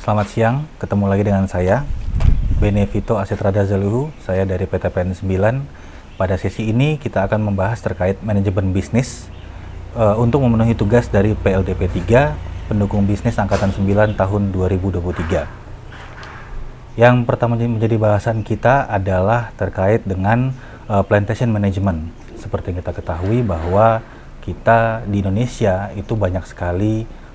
Selamat siang, ketemu lagi dengan saya, Benevito Asetrada Zaluhu, saya dari PT PN 9. Pada sesi ini kita akan membahas terkait manajemen bisnis untuk memenuhi tugas dari PLDP 3, pendukung bisnis Angkatan 9 tahun 2023. Yang pertama menjadi bahasan kita adalah terkait dengan plantation management. Seperti yang kita ketahui bahwa kita di Indonesia itu banyak sekali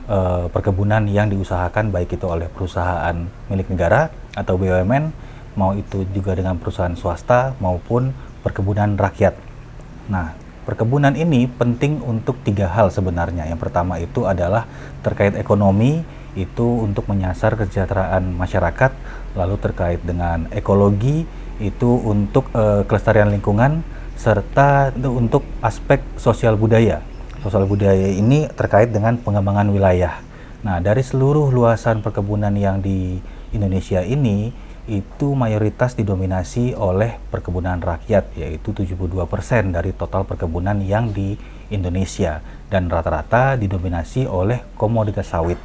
perkebunan yang diusahakan, baik itu oleh perusahaan milik negara atau BUMN, mau itu juga dengan perusahaan swasta maupun perkebunan rakyat. Nah, perkebunan ini penting untuk tiga hal sebenarnya. Yang pertama itu adalah terkait ekonomi, itu untuk menyasar kesejahteraan masyarakat, lalu terkait dengan ekologi, itu untuk kelestarian lingkungan, serta untuk aspek sosial budaya. Sosial budaya ini terkait dengan pengembangan wilayah. Nah, dari seluruh luasan perkebunan yang di Indonesia ini, itu mayoritas didominasi oleh perkebunan rakyat, yaitu 72% dari total perkebunan yang di Indonesia. Dan rata-rata didominasi oleh komoditas sawit.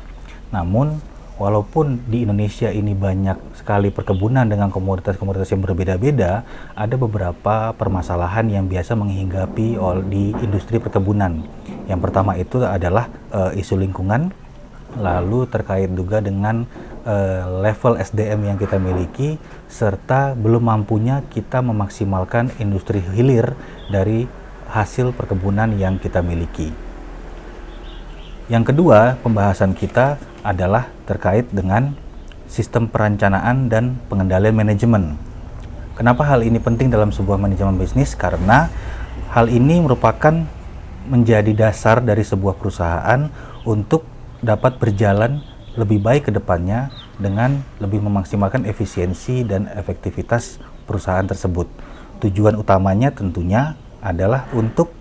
Namun, walaupun di Indonesia ini banyak sekali perkebunan dengan komoditas-komoditas yang berbeda-beda, ada beberapa permasalahan yang biasa menghinggapi di industri perkebunan. Yang pertama itu adalah isu lingkungan, lalu terkait juga dengan level SDM yang kita miliki, serta belum mampunya kita memaksimalkan industri hilir dari hasil perkebunan yang kita miliki. Yang kedua, pembahasan kita adalah terkait dengan sistem perencanaan dan pengendalian manajemen. Kenapa hal ini penting dalam sebuah manajemen bisnis? Karena hal ini merupakan menjadi dasar dari sebuah perusahaan untuk dapat berjalan lebih baik ke depannya dengan lebih memaksimalkan efisiensi dan efektivitas perusahaan tersebut. Tujuan utamanya tentunya adalah untuk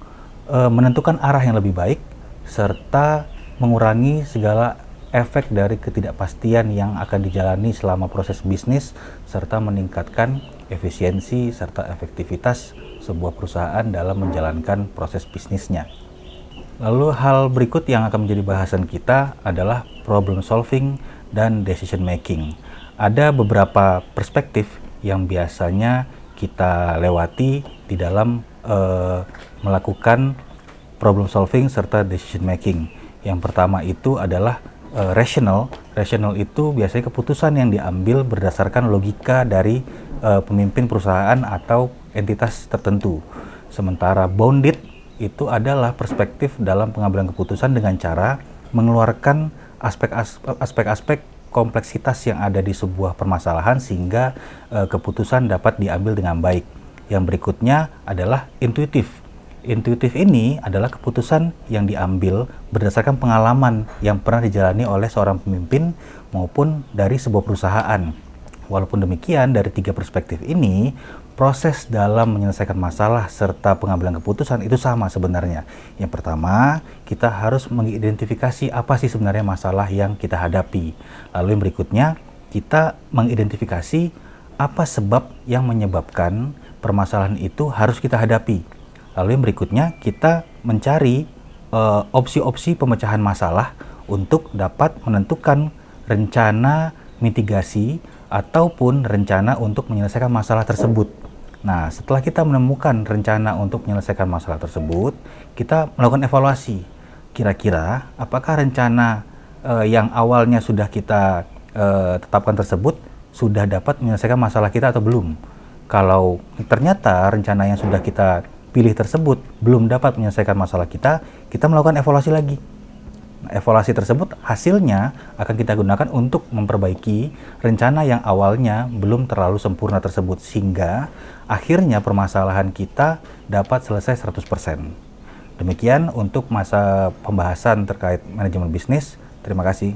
menentukan arah yang lebih baik serta mengurangi segala efek dari ketidakpastian yang akan dijalani selama proses bisnis, serta meningkatkan efisiensi serta efektivitas sebuah perusahaan dalam menjalankan proses bisnisnya. Lalu hal berikut yang akan menjadi bahasan kita adalah problem solving dan decision making. Ada beberapa perspektif yang biasanya kita lewati di dalam melakukan problem solving serta decision making. Yang pertama itu adalah rational. Rational itu biasanya keputusan yang diambil berdasarkan logika dari pemimpin perusahaan atau entitas tertentu. Sementara bounded itu adalah perspektif dalam pengambilan keputusan dengan cara mengeluarkan aspek-aspek kompleksitas yang ada di sebuah permasalahan sehingga keputusan dapat diambil dengan baik. Yang berikutnya adalah intuitif. Intuitif ini adalah keputusan yang diambil berdasarkan pengalaman yang pernah dijalani oleh seorang pemimpin maupun dari sebuah perusahaan. Walaupun demikian, dari tiga perspektif ini, proses dalam menyelesaikan masalah serta pengambilan keputusan itu sama sebenarnya. Yang pertama, kita harus mengidentifikasi apa sih sebenarnya masalah yang kita hadapi. Lalu yang berikutnya, kita mengidentifikasi apa sebab yang menyebabkan permasalahan itu harus kita hadapi. Lalu yang berikutnya, kita mencari opsi-opsi pemecahan masalah untuk dapat menentukan rencana mitigasi ataupun rencana untuk menyelesaikan masalah tersebut. Nah, setelah kita menemukan rencana untuk menyelesaikan masalah tersebut, kita melakukan evaluasi. Kira-kira apakah rencana yang awalnya sudah kita tetapkan tersebut sudah dapat menyelesaikan masalah kita atau belum? Kalau ternyata rencana yang sudah kita pilih tersebut belum dapat menyelesaikan masalah kita melakukan evaluasi lagi. Evaluasi tersebut hasilnya akan kita gunakan untuk memperbaiki rencana yang awalnya belum terlalu sempurna tersebut, sehingga akhirnya permasalahan kita dapat selesai 100%. Demikian untuk masa pembahasan terkait manajemen bisnis. Terima kasih.